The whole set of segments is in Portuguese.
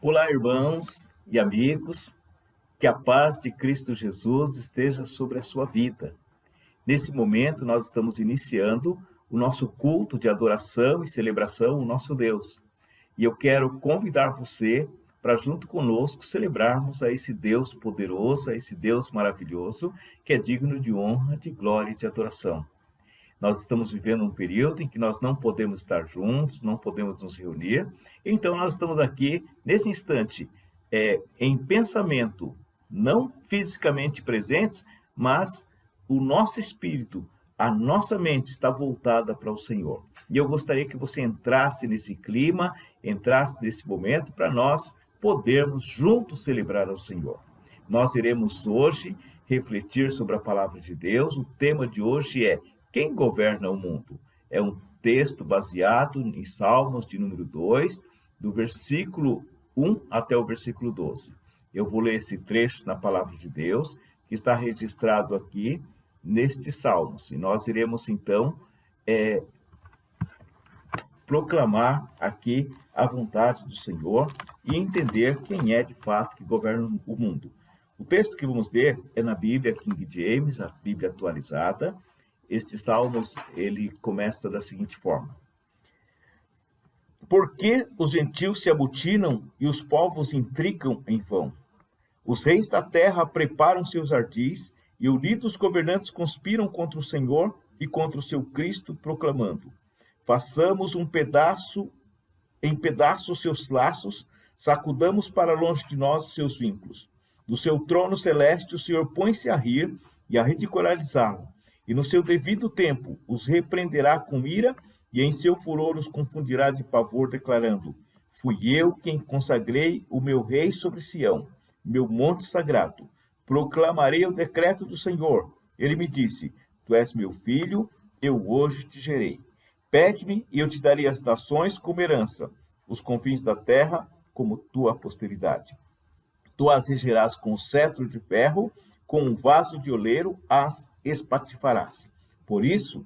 Olá, irmãos e amigos, que a paz de Cristo Jesus esteja sobre a sua vida. Nesse momento, nós estamos iniciando o nosso culto de adoração e celebração ao nosso Deus. E eu quero convidar você para, junto conosco, celebrarmos a esse Deus poderoso, a esse Deus maravilhoso, que é digno de honra, de glória e de adoração. Nós estamos vivendo um período em que nós não podemos estar juntos, não podemos nos reunir, então nós estamos aqui, nesse instante, em pensamento, não fisicamente presentes, mas o nosso espírito, a nossa mente está voltada para o Senhor. E eu gostaria que você entrasse nesse clima, entrasse nesse momento, para nós podermos juntos celebrar ao Senhor. Nós iremos hoje refletir sobre a palavra de Deus. O tema de hoje é: quem governa o mundo? É um texto baseado em Salmos de número 2, do versículo 1 até o versículo 12. Eu vou ler esse trecho na palavra de Deus, que está registrado aqui nestes Salmos. E nós iremos, então, proclamar aqui a vontade do Senhor e entender quem é, de fato, que governa o mundo. O texto que vamos ler é na Bíblia King James, a Bíblia atualizada. Este Salmos, ele começa da seguinte forma: Por que os gentios se amotinam e os povos intrigam em vão? Os reis da terra preparam seus ardis e unidos governantes conspiram contra o Senhor e contra o seu Cristo, proclamando: façamos em pedaços seus laços, sacudamos para longe de nós os seus vínculos. Do seu trono celeste o Senhor põe-se a rir e a ridicularizá-lo. E no seu devido tempo os repreenderá com ira, e em seu furor os confundirá de pavor, declarando: fui eu quem consagrei o meu rei sobre Sião, meu monte sagrado. Proclamarei o decreto do Senhor. Ele me disse: tu és meu filho, eu hoje te gerei. Pede-me e eu te darei as nações como herança, os confins da terra como tua posteridade. Tu as regerás com cetro de ferro, com um vaso de oleiro as espatifarás. Por isso,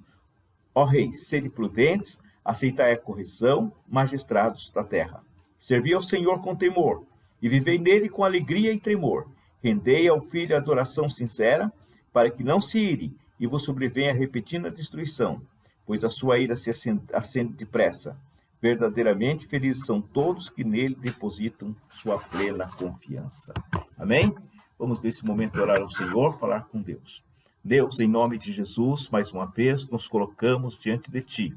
ó reis, sede prudentes, aceitai a correção, magistrados da terra. Servi ao Senhor com temor, e vivei nele com alegria e tremor. Rendei ao Filho a adoração sincera, para que não se ire, e vos sobrevenha repentina destruição, pois a sua ira se acende depressa. Verdadeiramente felizes são todos que nele depositam sua plena confiança. Amém? Vamos nesse momento orar ao Senhor, falar com Deus. Deus, em nome de Jesus, mais uma vez, nos colocamos diante de Ti.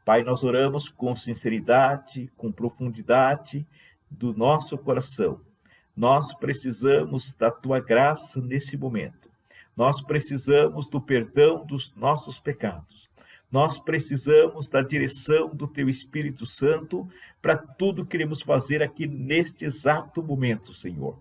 Pai, nós oramos com sinceridade, com profundidade do nosso coração. Nós precisamos da Tua graça nesse momento. Nós precisamos do perdão dos nossos pecados. Nós precisamos da direção do Teu Espírito Santo para tudo que queremos fazer aqui neste exato momento, Senhor.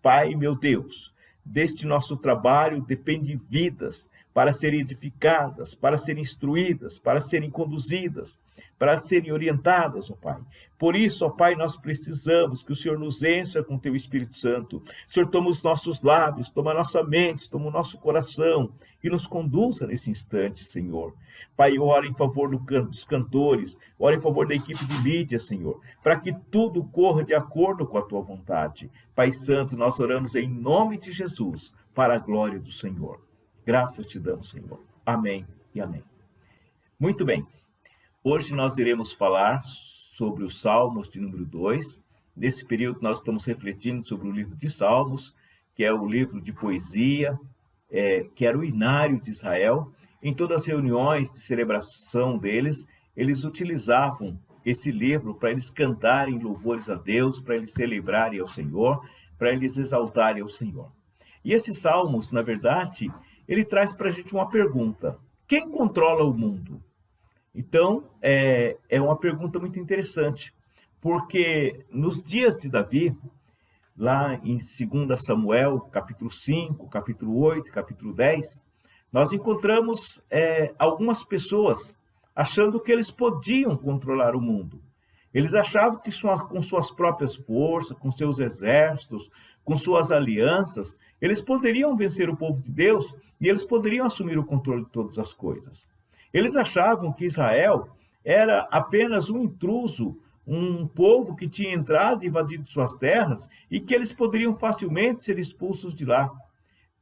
Pai, meu Deus, deste nosso trabalho depende vidas para serem edificadas, para serem instruídas, para serem conduzidas, para serem orientadas, ó Pai. Por isso, ó Pai, nós precisamos que o Senhor nos encha com o Teu Espírito Santo. O Senhor toma os nossos lábios, toma a nossa mente, toma o nosso coração e nos conduza nesse instante, Senhor. Pai, ora em favor dos cantores, ora em favor da equipe de mídia, Senhor, para que tudo corra de acordo com a Tua vontade. Pai Santo, nós oramos em nome de Jesus, para a glória do Senhor. Graças te damos, Senhor. Amém e amém. Muito bem. Hoje nós iremos falar sobre os Salmos de número 2. Nesse período nós estamos refletindo sobre o livro de Salmos, que é o livro de poesia, que era o inário de Israel. Em todas as reuniões de celebração deles, eles utilizavam esse livro para eles cantarem louvores a Deus, para eles celebrarem ao Senhor, para eles exaltarem ao Senhor. E esses Salmos, na verdade, ele traz para a gente uma pergunta: quem controla o mundo? Então, é uma pergunta muito interessante, porque nos dias de Davi, lá em 2 Samuel, capítulo 5, capítulo 8, capítulo 10, nós encontramos algumas pessoas achando que eles podiam controlar o mundo. Eles achavam que com suas próprias forças, com seus exércitos, com suas alianças, eles poderiam vencer o povo de Deus e eles poderiam assumir o controle de todas as coisas. Eles achavam que Israel era apenas um intruso, um povo que tinha entrado e invadido suas terras e que eles poderiam facilmente ser expulsos de lá.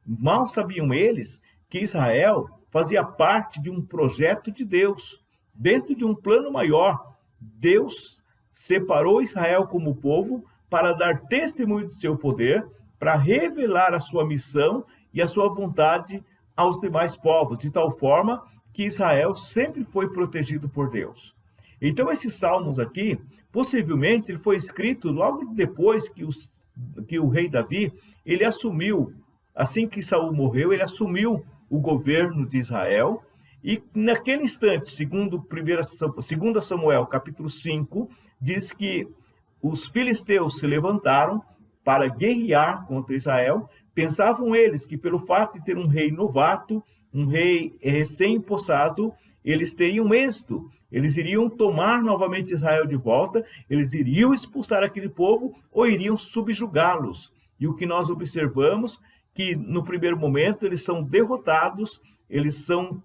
Mal sabiam eles que Israel fazia parte de um projeto de Deus, dentro de um plano maior. Deus separou Israel como povo para dar testemunho de seu poder, para revelar a sua missão e a sua vontade aos demais povos, de tal forma que Israel sempre foi protegido por Deus. Então, esses salmos aqui, possivelmente, ele foi escrito logo depois que o rei Davi, ele assumiu, assim que Saul morreu, ele assumiu o governo de Israel, e naquele instante, segundo 2 Samuel, capítulo 5, diz que os filisteus se levantaram para guerrear contra Israel. Pensavam eles que pelo fato de ter um rei novato, um rei recém-possado, eles teriam êxito, eles iriam tomar novamente Israel de volta, eles iriam expulsar aquele povo ou iriam subjugá-los. E o que nós observamos, que no primeiro momento eles são derrotados, eles são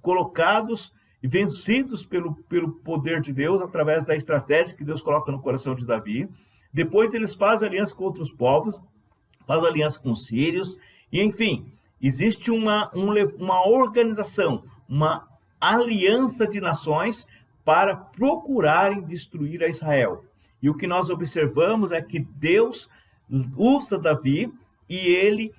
colocados e vencidos pelo poder de Deus, através da estratégia que Deus coloca no coração de Davi. Depois eles fazem aliança com outros povos, fazem aliança com os sírios, e enfim, existe uma organização, uma aliança de nações para procurarem destruir a Israel. E o que nós observamos é que Deus usa Davi e ele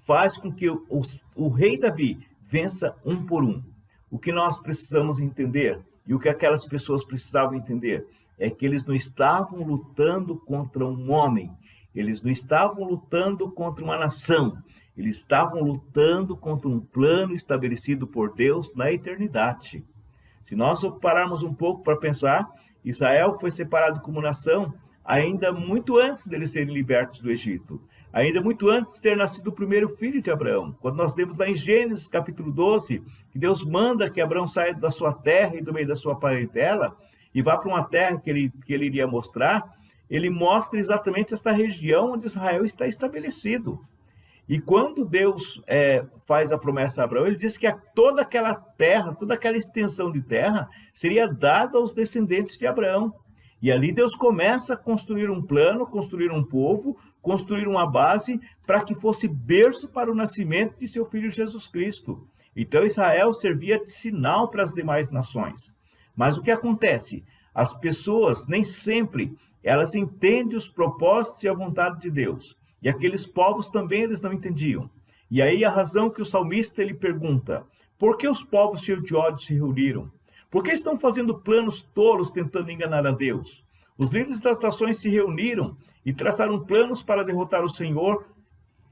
faz com que o rei Davi vença um por um. O que nós precisamos entender, e o que aquelas pessoas precisavam entender, é que eles não estavam lutando contra um homem, eles não estavam lutando contra uma nação, eles estavam lutando contra um plano estabelecido por Deus na eternidade. Se nós pararmos um pouco para pensar, Israel foi separado como nação ainda muito antes deles serem libertos do Egito, ainda muito antes de ter nascido o primeiro filho de Abraão. Quando nós lemos lá em Gênesis capítulo 12, que Deus manda que Abraão saia da sua terra e do meio da sua parentela e vá para uma terra que ele iria mostrar, ele mostra exatamente esta região onde Israel está estabelecido. E quando Deus faz a promessa a Abraão, ele diz que toda aquela terra, toda aquela extensão de terra seria dada aos descendentes de Abraão. E ali Deus começa a construir um plano, construir um povo, construir uma base para que fosse berço para o nascimento de seu filho Jesus Cristo. Então Israel servia de sinal para as demais nações. Mas o que acontece? As pessoas nem sempre elas entendem os propósitos e a vontade de Deus. E aqueles povos também eles não entendiam. E aí a razão que o salmista ele pergunta: por que os povos cheios de ódio se reuniram? Por que estão fazendo planos tolos tentando enganar a Deus? Os líderes das nações se reuniram e traçaram planos para derrotar o Senhor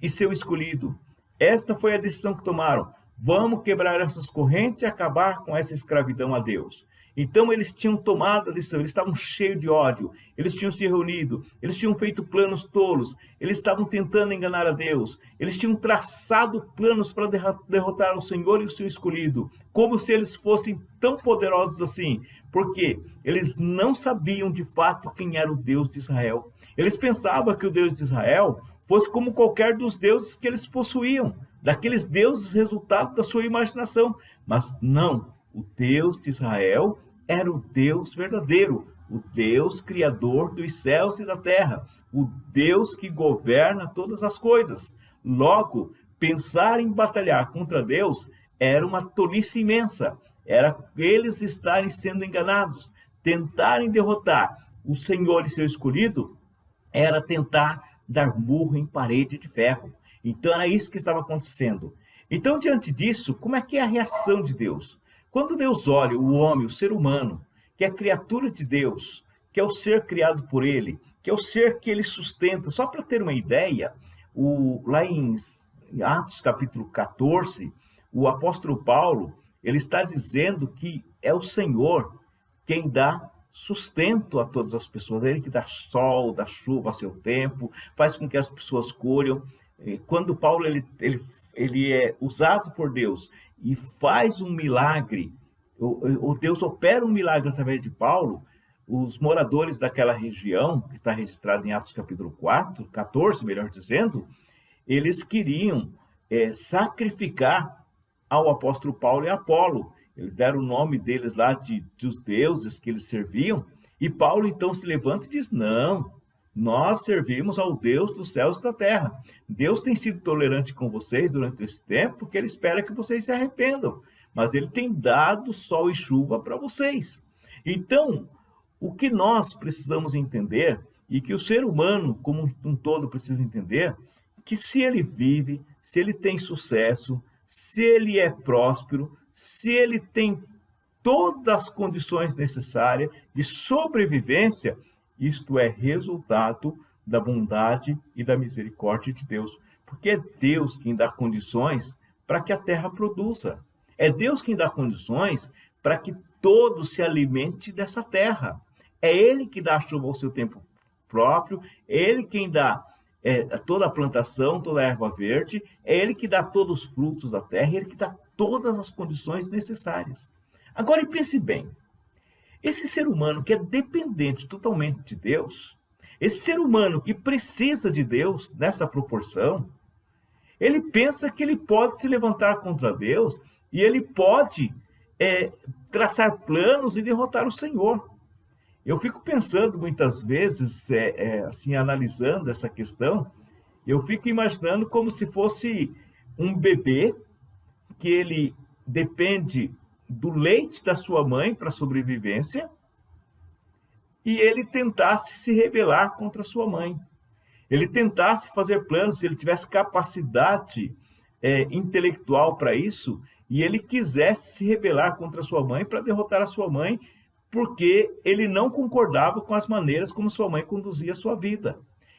e seu escolhido. Esta foi a decisão que tomaram. Vamos quebrar essas correntes e acabar com essa escravidão a Deus. Então eles tinham tomado a decisão, eles estavam cheios de ódio, eles tinham se reunido, eles tinham feito planos tolos, eles estavam tentando enganar a Deus, eles tinham traçado planos para derrotar o Senhor e o seu escolhido, como se eles fossem tão poderosos assim, porque eles não sabiam de fato quem era o Deus de Israel. Eles pensavam que o Deus de Israel fosse como qualquer dos deuses que eles possuíam, daqueles deuses resultado da sua imaginação, mas não, o Deus de Israel era o Deus verdadeiro, o Deus criador dos céus e da terra, o Deus que governa todas as coisas. Logo, pensar em batalhar contra Deus era uma tolice imensa, era eles estarem sendo enganados. Tentarem derrotar o Senhor e seu escolhido era tentar dar murro em parede de ferro. Então era isso que estava acontecendo. Então, diante disso, como é que é a reação de Deus? Quando Deus olha o homem, o ser humano, que é a criatura de Deus, que é o ser criado por ele, que é o ser que ele sustenta, só para ter uma ideia, lá em Atos capítulo 14, o apóstolo Paulo, ele está dizendo que é o Senhor quem dá sustento a todas as pessoas, é ele que dá sol, dá chuva a seu tempo, faz com que as pessoas colham. Quando Paulo ele é usado por Deus e faz um milagre, o Deus opera um milagre através de Paulo, os moradores daquela região, que está registrado em Atos capítulo 14, melhor dizendo, eles queriam sacrificar ao apóstolo Paulo e Apolo. Eles deram o nome deles lá dos deuses que eles serviam, E Paulo então se levanta e diz: não, nós servimos ao Deus dos céus e da terra. Deus tem sido tolerante com vocês durante esse tempo, porque Ele espera que vocês se arrependam. Mas Ele tem dado sol e chuva para vocês. Então, o que nós precisamos entender, e que o ser humano como um todo precisa entender, que se ele vive, se ele tem sucesso, se ele é próspero, se ele tem todas as condições necessárias de sobrevivência, isto é resultado da bondade e da misericórdia de Deus. Porque é Deus quem dá condições para que a terra produza. É Deus quem dá condições para que todo se alimente dessa terra. É Ele que dá a chuva ao seu tempo próprio, é Ele quem dá toda a plantação, toda a erva verde, é Ele que dá todos os frutos da terra, é Ele que dá todas as condições necessárias. Agora, pense bem, esse ser humano que é dependente totalmente de Deus, esse ser humano que precisa de Deus nessa proporção, ele pensa que ele pode se levantar contra Deus e ele pode traçar planos e derrotar o Senhor. Eu fico pensando muitas vezes, assim, analisando essa questão, eu fico imaginando como se fosse um bebê que ele depende do leite da sua mãe para a sobrevivência e ele tentasse se rebelar contra a sua mãe. Ele tentasse fazer planos, se ele tivesse capacidade intelectual para isso, e ele quisesse se rebelar contra a sua mãe para derrotar a sua mãe, porque ele não concordava com as maneiras como sua mãe conduzia a sua vida.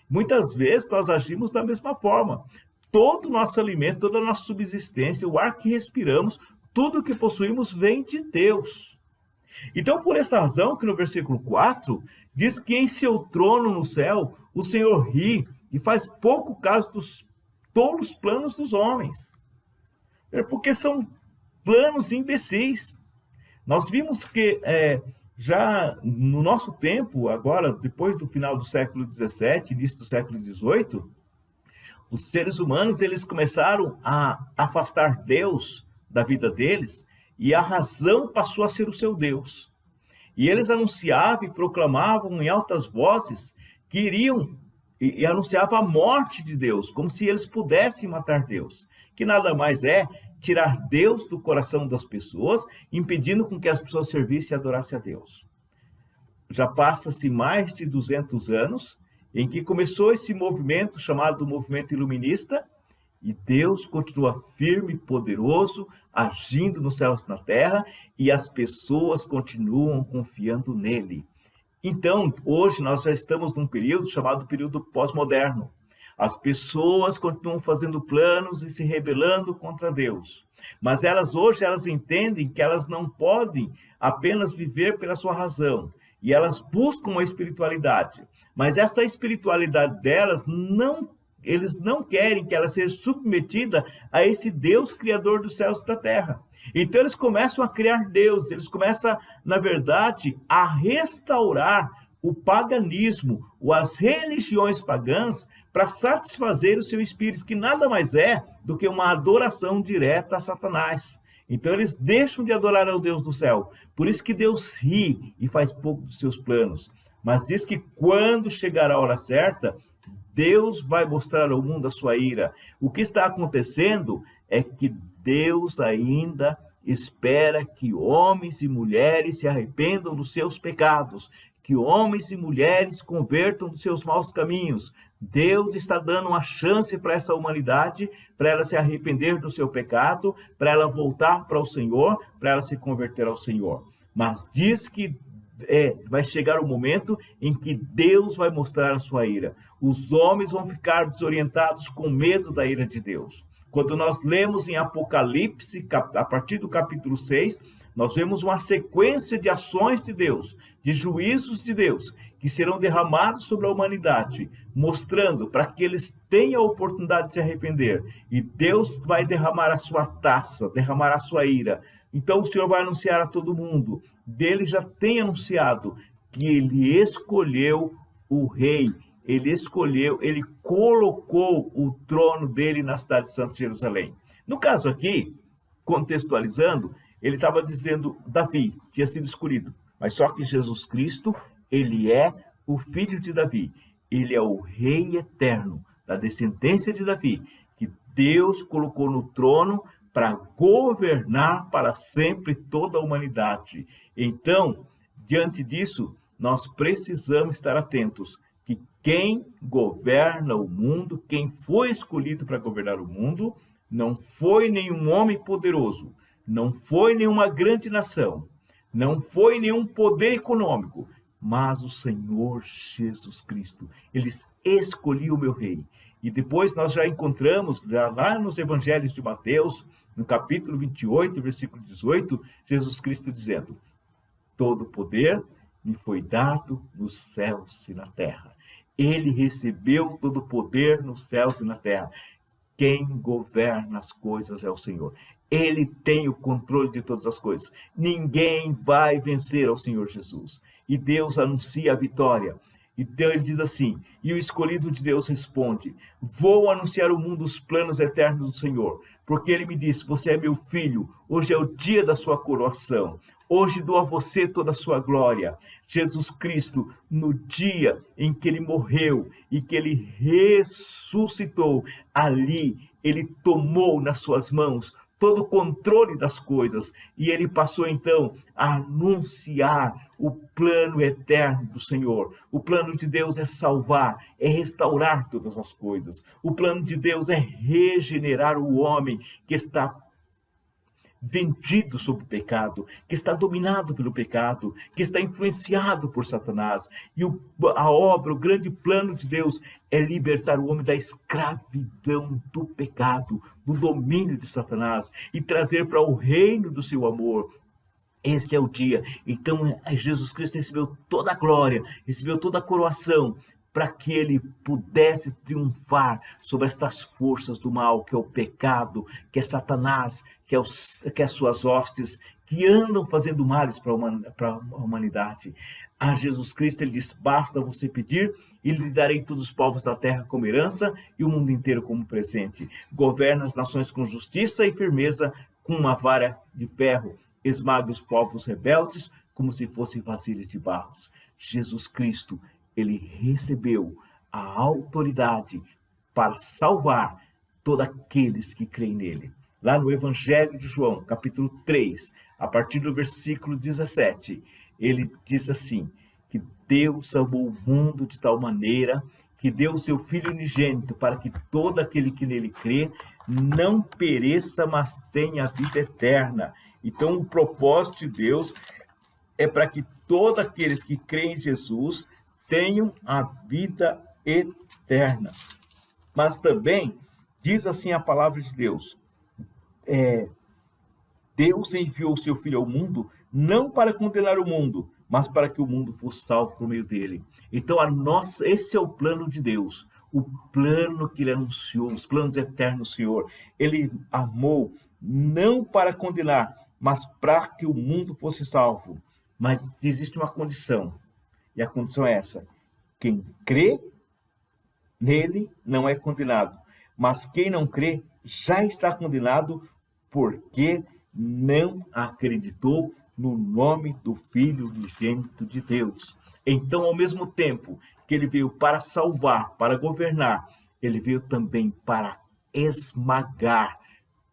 Muitas vezes nós agimos da mesma forma. Todo o nosso alimento, toda a nossa subsistência, o ar que respiramos, tudo o que possuímos vem de Deus. Então, por esta razão, que no versículo 4, diz que em seu trono no céu, o Senhor ri e faz pouco caso dos tolos planos dos homens. Porque são planos imbecis. Nós vimos que já no nosso tempo, agora, depois do final do século XVII, início do século XVIII, os seres humanos eles começaram a afastar Deus da vida deles e a razão passou a ser o seu Deus. E eles anunciavam e proclamavam em altas vozes que iriam e anunciavam a morte de Deus, como se eles pudessem matar Deus, que nada mais é tirar Deus do coração das pessoas, impedindo com que as pessoas servissem e adorassem a Deus. Já passa-se mais de 200 anos em que começou esse movimento chamado movimento iluminista, e Deus continua firme e poderoso, agindo nos céus e na terra, e as pessoas continuam confiando nele. Então, hoje nós já estamos num período chamado período pós-moderno. As pessoas continuam fazendo planos e se rebelando contra Deus. Mas hoje elas entendem que elas não podem apenas viver pela sua razão. E elas buscam uma espiritualidade. Mas essa espiritualidade delas, eles não querem que ela seja submetida a esse Deus criador dos céus e da terra. Então eles começam a criar Deus, eles começam, na verdade, a restaurar o paganismo, ou as religiões pagãs, para satisfazer o seu espírito, que nada mais é do que uma adoração direta a Satanás. Então eles deixam de adorar ao Deus do céu. Por isso que Deus ri e faz pouco dos seus planos. Mas diz que quando chegar a hora certa, Deus vai mostrar ao mundo a sua ira. O que está acontecendo é que Deus ainda espera que homens e mulheres se arrependam dos seus pecados, que homens e mulheres convertam dos seus maus caminhos. Deus está dando uma chance para essa humanidade, para ela se arrepender do seu pecado, para ela voltar para o Senhor, para ela se converter ao Senhor. Mas diz que vai chegar o momento em que Deus vai mostrar a sua ira. Os homens vão ficar desorientados com medo da ira de Deus. Quando nós lemos em Apocalipse, a partir do capítulo 6, nós vemos uma sequência de ações de Deus, de juízos de Deus, que serão derramados sobre a humanidade, mostrando para que eles tenham a oportunidade de se arrepender. E Deus vai derramar a sua taça, derramar a sua ira. Então o Senhor vai anunciar a todo mundo. Dele já tem anunciado que ele escolheu o rei, ele colocou o trono dele na cidade de Santa Jerusalém. No caso aqui, contextualizando, ele estava dizendo Davi tinha sido escolhido, mas só que Jesus Cristo ele é o filho de Davi, ele é o rei eterno, da descendência de Davi, que Deus colocou no trono para governar para sempre toda a humanidade. Então, diante disso, nós precisamos estar atentos que quem governa o mundo, quem foi escolhido para governar o mundo, não foi nenhum homem poderoso, não foi nenhuma grande nação, não foi nenhum poder econômico, mas o Senhor Jesus Cristo. Ele escolheu o meu rei. E depois nós já encontramos, lá nos evangelhos de Mateus, no capítulo 28, versículo 18, Jesus Cristo dizendo: todo poder me foi dado nos céus e na terra. Ele recebeu todo o poder nos céus e na terra. Quem governa as coisas é o Senhor. Ele tem o controle de todas as coisas. Ninguém vai vencer ao Senhor Jesus. E Deus anuncia a vitória. Então ele diz assim, e o escolhido de Deus responde: vou anunciar ao mundo os planos eternos do Senhor, porque ele me disse: você é meu filho, hoje é o dia da sua coroação, hoje dou a você toda a sua glória. Jesus Cristo, no dia em que ele morreu e que ele ressuscitou, ali ele tomou nas suas mãos todo o controle das coisas, e ele passou então a anunciar o plano eterno do Senhor. O plano de Deus é salvar, é restaurar todas as coisas. O plano de Deus é regenerar o homem que está vendido sob o pecado, que está dominado pelo pecado, que está influenciado por Satanás. E a obra, o grande plano de Deus é libertar o homem da escravidão do pecado, do domínio de Satanás, e trazer para o reino do seu amor. Esse é o dia. Então Jesus Cristo recebeu toda a glória, recebeu toda a coroação, para que ele pudesse triunfar sobre estas forças do mal, que é o pecado, que é Satanás, que é as suas hostes, que andam fazendo males para a humanidade. A Jesus Cristo ele diz: basta você pedir, e lhe darei todos os povos da terra como herança e o mundo inteiro como presente. Governa as nações com justiça e firmeza, com uma vara de ferro. Esmaga os povos rebeldes como se fossem vasilhas de barro. Jesus Cristo, ele recebeu a autoridade para salvar todos aqueles que creem nele. Lá no Evangelho de João, capítulo 3, a partir do versículo 17, ele diz assim, que Deus amou o mundo de tal maneira que deu o seu Filho unigênito para que todo aquele que nele crê não pereça, mas tenha a vida eterna. Então, o propósito de Deus é para que todos aqueles que creem em Jesus tenham a vida eterna. Mas também, diz assim a palavra de Deus, Deus enviou o seu Filho ao mundo, não para condenar o mundo, mas para que o mundo fosse salvo por meio dele. Então, esse é o plano de Deus, o plano que ele anunciou, os planos eternos do Senhor. Ele amou, não para condenar, mas para que o mundo fosse salvo. Mas existe uma condição, e a condição é essa: quem crê nele não é condenado, mas quem não crê já está condenado, porque não acreditou no nome do Filho unigênito de Deus. Então, ao mesmo tempo que ele veio para salvar, para governar, ele veio também para esmagar,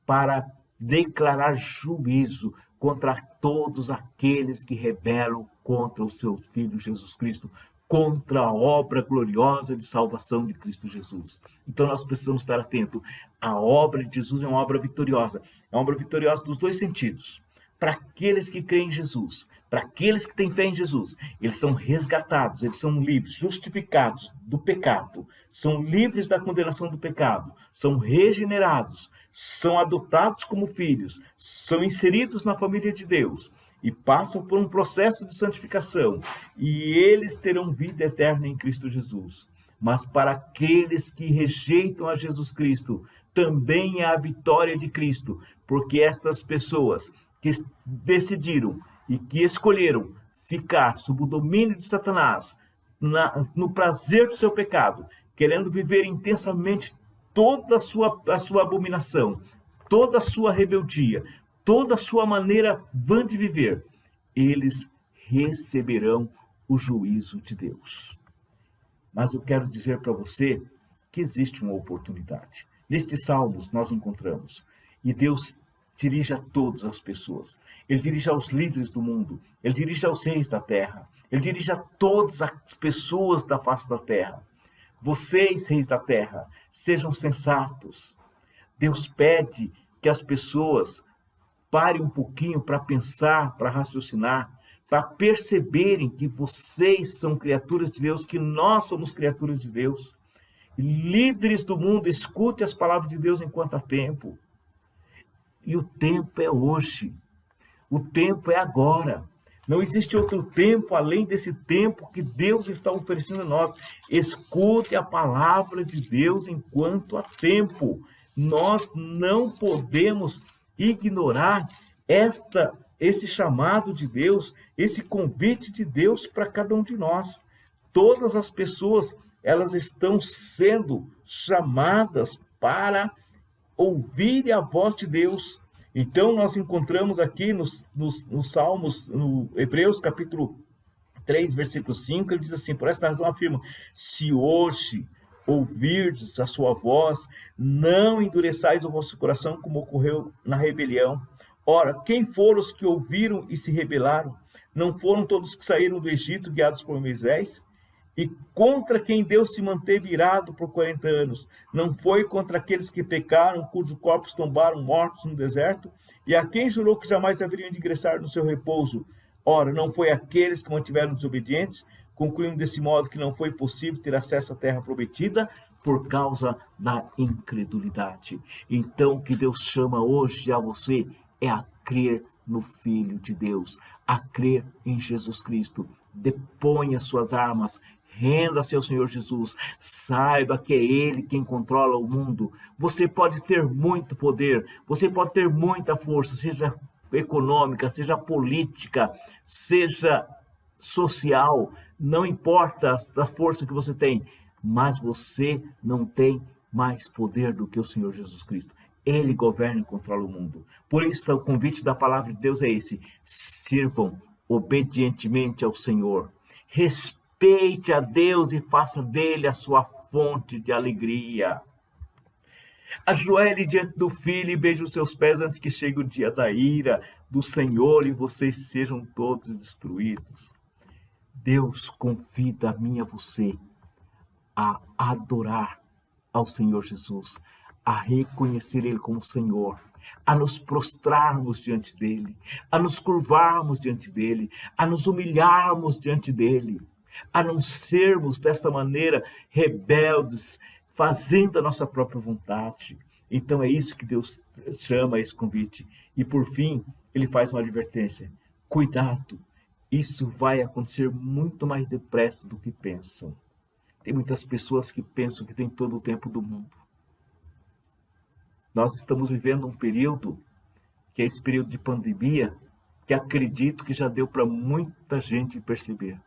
para declarar juízo contra todos aqueles que rebelam contra o seu Filho Jesus Cristo, contra a obra gloriosa de salvação de Cristo Jesus. Então nós precisamos estar atentos. A obra de Jesus é uma obra vitoriosa. É uma obra vitoriosa dos dois sentidos. Para aqueles que creem em Jesus, para aqueles que têm fé em Jesus, eles são resgatados, eles são livres, justificados do pecado, são livres da condenação do pecado, são regenerados, são adotados como filhos, são inseridos na família de Deus e passam por um processo de santificação, e eles terão vida eterna em Cristo Jesus. Mas para aqueles que rejeitam a Jesus Cristo, também é a vitória de Cristo, porque estas pessoas que decidiram e que escolheram ficar sob o domínio de Satanás, no prazer do seu pecado, querendo viver intensamente toda a sua abominação, toda a sua rebeldia, toda a sua maneira vã de viver, eles receberão o juízo de Deus. Mas eu quero dizer para você que existe uma oportunidade. Nestes salmos nós encontramos, e Deus dirige a todas as pessoas. Ele dirige aos líderes do mundo, ele dirige aos reis da terra, ele dirige a todas as pessoas da face da terra. Vocês, reis da terra, sejam sensatos. Deus pede que as pessoas parem um pouquinho para pensar, para raciocinar, para perceberem que vocês são criaturas de Deus, que nós somos criaturas de Deus. Líderes do mundo, escute as palavras de Deus enquanto há tempo. E o tempo é hoje. O tempo é agora. Não existe outro tempo além desse tempo que Deus está oferecendo a nós. Escute a palavra de Deus enquanto há tempo. Nós não podemos ignorar esse chamado de Deus, esse convite de Deus para cada um de nós. Todas as pessoas, elas estão sendo chamadas para ouvir a voz de Deus. Então nós encontramos aqui nos Salmos, no Hebreus capítulo 3, versículo 5, ele diz assim: por esta razão afirma, se hoje ouvirdes a sua voz, não endureçais o vosso coração como ocorreu na rebelião. Ora, quem foram os que ouviram e se rebelaram? Não foram todos que saíram do Egito guiados por Moisés? E contra quem Deus se manteve irado por 40 anos? Não foi contra aqueles que pecaram, cujos corpos tombaram mortos no deserto? E a quem jurou que jamais haveriam de ingressar no seu repouso? Ora, não foi aqueles que mantiveram desobedientes, concluindo desse modo que não foi possível ter acesso à terra prometida por causa da incredulidade. Então, o que Deus chama hoje a você é a crer no Filho de Deus, a crer em Jesus Cristo. Deponha suas armas, renda-se ao Senhor Jesus, saiba que é Ele quem controla o mundo. Você pode ter muito poder, você pode ter muita força, seja econômica, seja política, seja social, não importa a força que você tem, mas você não tem mais poder do que o Senhor Jesus Cristo. Ele governa e controla o mundo. Por isso, o convite da palavra de Deus é esse: sirvam obedientemente ao Senhor. Respeite a Deus e faça dele a sua fonte de alegria. Ajoelhe diante do Filho e beije os seus pés antes que chegue o dia da ira do Senhor e vocês sejam todos destruídos. Deus convida a mim e a você a adorar ao Senhor Jesus, a reconhecer Ele como Senhor, a nos prostrarmos diante dEle, a nos curvarmos diante dEle, a nos humilharmos diante dEle, a não sermos desta maneira rebeldes, fazendo a nossa própria vontade. Então é isso que Deus chama esse convite. E por fim, Ele faz uma advertência: cuidado, isso vai acontecer muito mais depressa do que pensam. Tem muitas pessoas que pensam que tem todo o tempo do mundo. Nós estamos vivendo um período, que é esse período de pandemia, que acredito que já deu para muita gente perceber.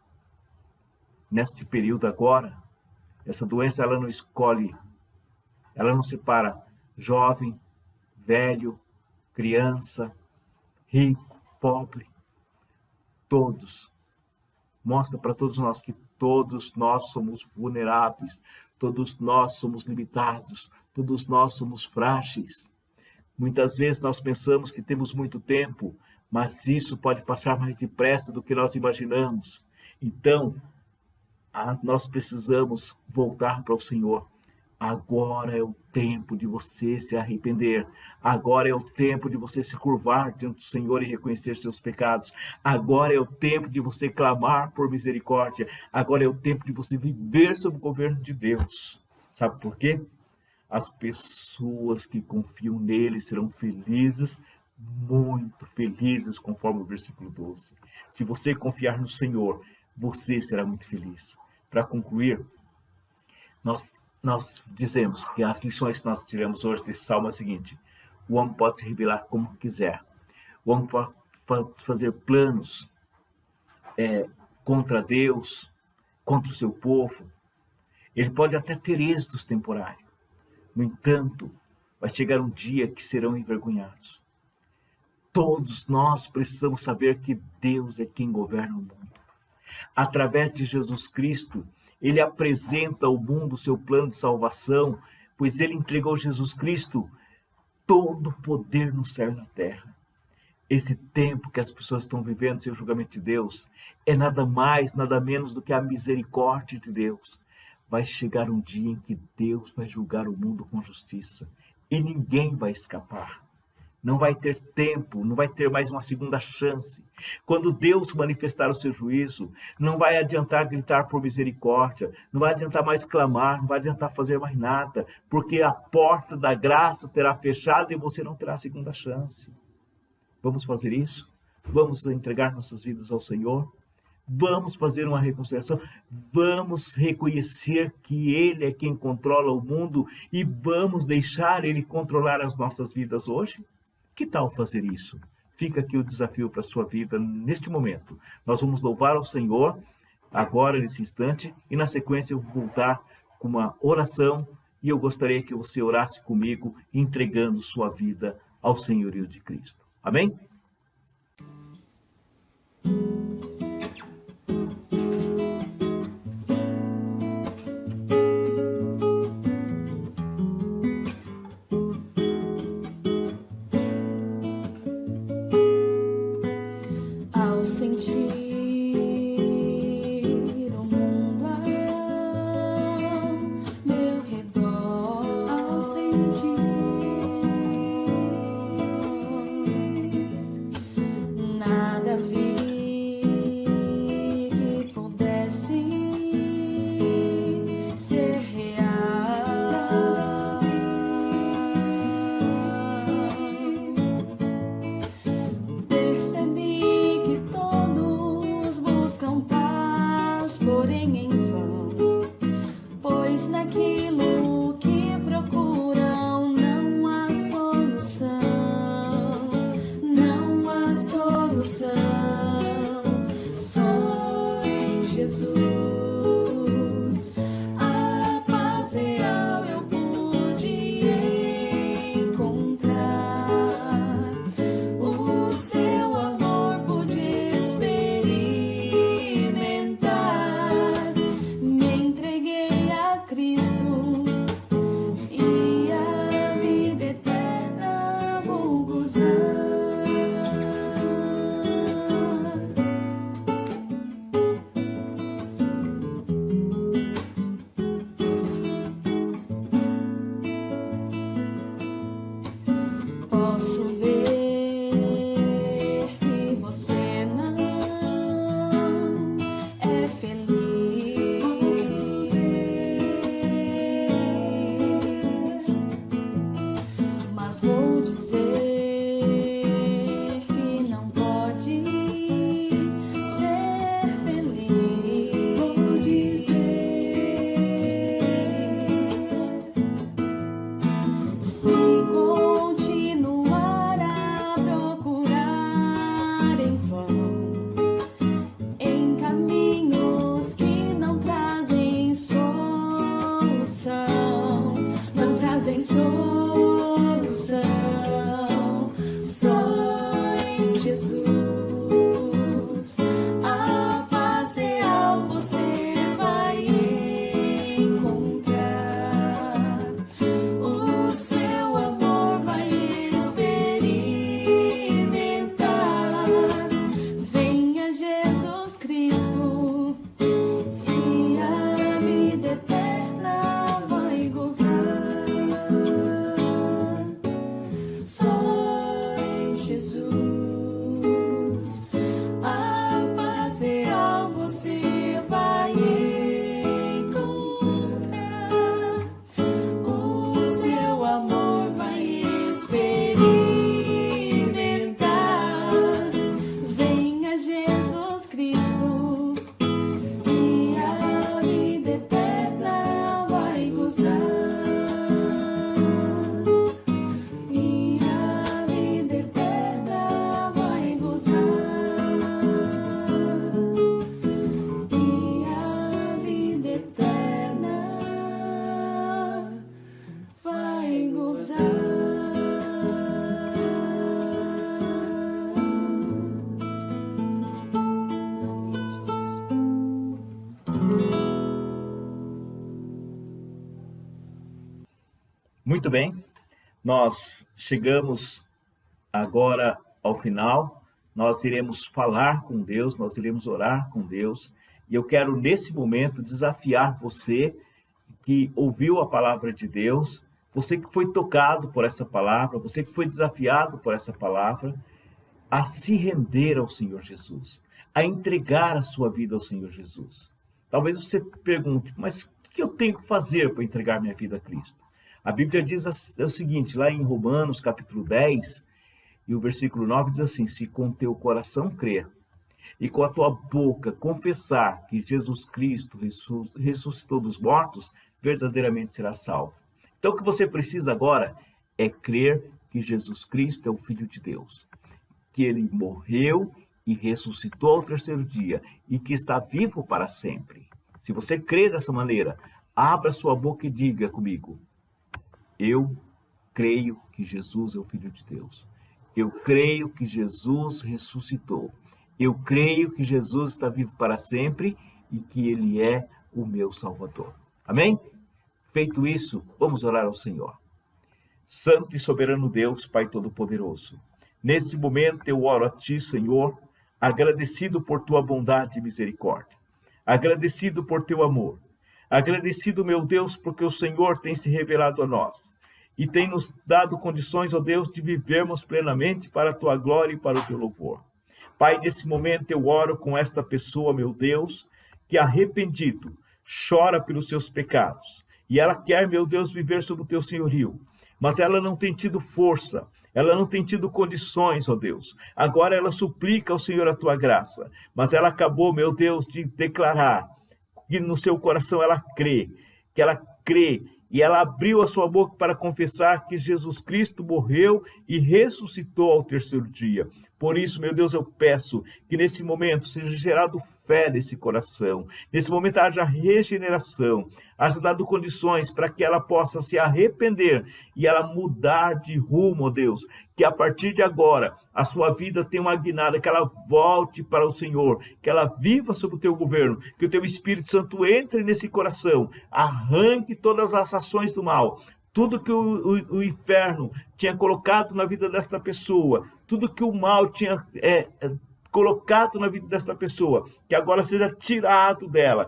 Nesse período agora, essa doença ela não escolhe, ela não separa jovem, velho, criança, rico, pobre. Todos. Mostra para todos nós que todos nós somos vulneráveis, todos nós somos limitados, todos nós somos frágeis. Muitas vezes nós pensamos que temos muito tempo, mas isso pode passar mais depressa do que nós imaginamos. Então, nós precisamos voltar para o Senhor. Agora é o tempo de você se arrepender. Agora é o tempo de você se curvar diante do Senhor e reconhecer seus pecados. Agora é o tempo de você clamar por misericórdia. Agora é o tempo de você viver sob o governo de Deus. Sabe por quê? As pessoas que confiam nele serão felizes, muito felizes, conforme o versículo 12. Se você confiar no Senhor, você será muito feliz. Para concluir, nós dizemos que as lições que nós tiramos hoje desse salmo é a seguinte: o homem pode se rebelar como quiser, o homem pode fazer planos contra Deus, contra o seu povo, ele pode até ter êxitos temporários. No entanto, vai chegar um dia que serão envergonhados. Todos nós precisamos saber que Deus é quem governa o mundo. Através de Jesus Cristo, ele apresenta ao mundo o seu plano de salvação, pois ele entregou a Jesus Cristo todo o poder no céu e na terra. Esse tempo que as pessoas estão vivendo sem o julgamento de Deus é nada mais, nada menos do que a misericórdia de Deus. Vai chegar um dia em que Deus vai julgar o mundo com justiça e ninguém vai escapar. Não vai ter tempo, não vai ter mais uma segunda chance. Quando Deus manifestar o seu juízo, não vai adiantar gritar por misericórdia, não vai adiantar mais clamar, não vai adiantar fazer mais nada, porque a porta da graça terá fechado e você não terá segunda chance. Vamos fazer isso? Vamos entregar nossas vidas ao Senhor? Vamos fazer uma reconciliação? Vamos reconhecer que Ele é quem controla o mundo e vamos deixar Ele controlar as nossas vidas hoje? Que tal fazer isso? Fica aqui o desafio para a sua vida neste momento. Nós vamos louvar ao Senhor agora, nesse instante, e na sequência eu vou voltar com uma oração e eu gostaria que você orasse comigo, entregando sua vida ao senhorio de Cristo. Amém? Ao sentir o mundo ao meu redor, ao sentir nada vi que pudesse ser real. Percebi que todos buscam paz, porém em vão, pois naquilo que procuram não há solução, não há solução. Só em Jesus a paz real eu pude encontrar. O seu amor pude experimentar. Me entreguei a Cristo e a vida eterna vou gozar. Posso ver que você não é feliz. Posso ver, mas vou dizer que não pode ser feliz. Vou dizer. Se continuar a procurar em vão, em caminhos que não trazem solução, não trazem solução, só em Jesus a paz real você vai encontrar. O seu amor vai experimentar. Venha Jesus Cristo e a vida eterna vai gozar. Só em Jesus a paz real você vai encontrar. O seu amor vai experimentar. Venha Jesus Cristo e a vida eterna vai gozar. E a vida eterna vai gozar. E a vida eterna vai gozar. Muito bem, nós chegamos agora ao final. Nós iremos falar com Deus, nós iremos orar com Deus. E eu quero, nesse momento, desafiar você que ouviu a palavra de Deus, você que foi tocado por essa palavra, você que foi desafiado por essa palavra, a se render ao Senhor Jesus, a entregar a sua vida ao Senhor Jesus. Talvez você pergunte, mas o que eu tenho que fazer para entregar minha vida a Cristo? A Bíblia diz o seguinte, lá em Romanos, capítulo 10, e o versículo 9 diz assim, se com teu coração crer, e com a tua boca confessar que Jesus Cristo ressuscitou dos mortos, verdadeiramente será salvo. Então o que você precisa agora é crer que Jesus Cristo é o Filho de Deus, que ele morreu e ressuscitou ao terceiro dia e que está vivo para sempre. Se você crê dessa maneira, abra sua boca e diga comigo, eu creio que Jesus é o Filho de Deus. Eu creio que Jesus ressuscitou. Eu creio que Jesus está vivo para sempre e que ele é o meu Salvador. Amém? Feito isso, vamos orar ao Senhor. Santo e soberano Deus, Pai Todo-Poderoso, nesse momento eu oro a Ti, Senhor, agradecido por Tua bondade e misericórdia, agradecido por Teu amor, agradecido, meu Deus, porque o Senhor tem se revelado a nós e tem nos dado condições, ó Deus, de vivermos plenamente para a Tua glória e para o Teu louvor. Pai, nesse momento eu oro com esta pessoa, meu Deus, que arrependido, chora pelos seus pecados. E ela quer, meu Deus, viver sob o Teu senhorio. Mas ela não tem tido força, ela não tem tido condições, ó Deus. Agora ela suplica ao Senhor a Tua graça. Mas ela acabou, meu Deus, de declarar que no seu coração ela crê, que ela crê. E ela abriu a sua boca para confessar que Jesus Cristo morreu e ressuscitou ao terceiro dia. Por isso, meu Deus, eu peço que nesse momento seja gerado fé nesse coração. Nesse momento haja regeneração, haja dado condições para que ela possa se arrepender e ela mudar de rumo, ó Deus. Que a partir de agora a sua vida tenha uma guinada, que ela volte para o Senhor, que ela viva sob o Teu governo, que o Teu Espírito Santo entre nesse coração, arranque todas as ações do mal, tudo que o inferno tinha colocado na vida desta pessoa, tudo que o mal tinha colocado na vida desta pessoa, que agora seja tirado dela.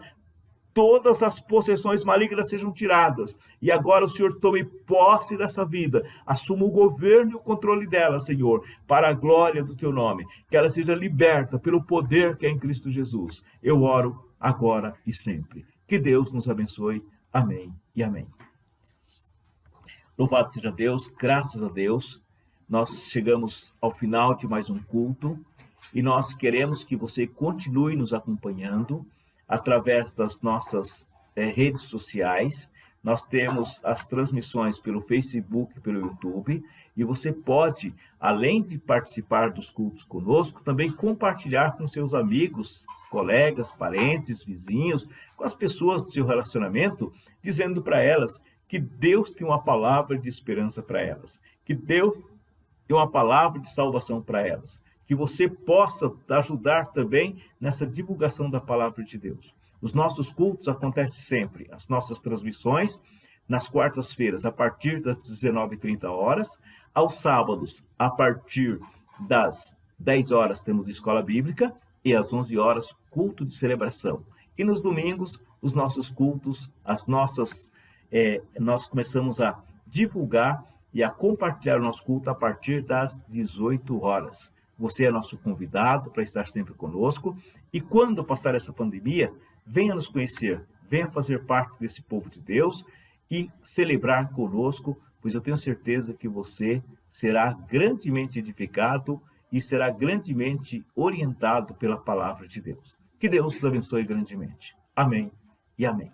Todas as possessões malignas sejam tiradas. E agora o Senhor tome posse dessa vida. Assuma o governo e o controle dela, Senhor, para a glória do Teu nome. Que ela seja liberta pelo poder que é em Cristo Jesus. Eu oro agora e sempre. Que Deus nos abençoe. Amém e amém. Louvado seja Deus, graças a Deus. Nós chegamos ao final de mais um culto. E nós queremos que você continue nos acompanhando através das nossas redes sociais. Nós temos as transmissões pelo Facebook e pelo YouTube. E você pode, além de participar dos cultos conosco, também compartilhar com seus amigos, colegas, parentes, vizinhos, com as pessoas do seu relacionamento, dizendo para elas que Deus tem uma palavra de esperança para elas, que Deus tem uma palavra de salvação para elas, que você possa ajudar também nessa divulgação da palavra de Deus. Os nossos cultos acontecem sempre, as nossas transmissões, nas quartas-feiras, a partir das 19h30, aos sábados, a partir das 10 horas, temos escola bíblica, e às 11 horas, culto de celebração. E nos domingos, os nossos cultos, nós começamos a divulgar e a compartilhar o nosso culto a partir das 18 horas. Você é nosso convidado para estar sempre conosco. E quando passar essa pandemia, venha nos conhecer, venha fazer parte desse povo de Deus e celebrar conosco, pois eu tenho certeza que você será grandemente edificado e será grandemente orientado pela palavra de Deus. Que Deus os abençoe grandemente. Amém e amém.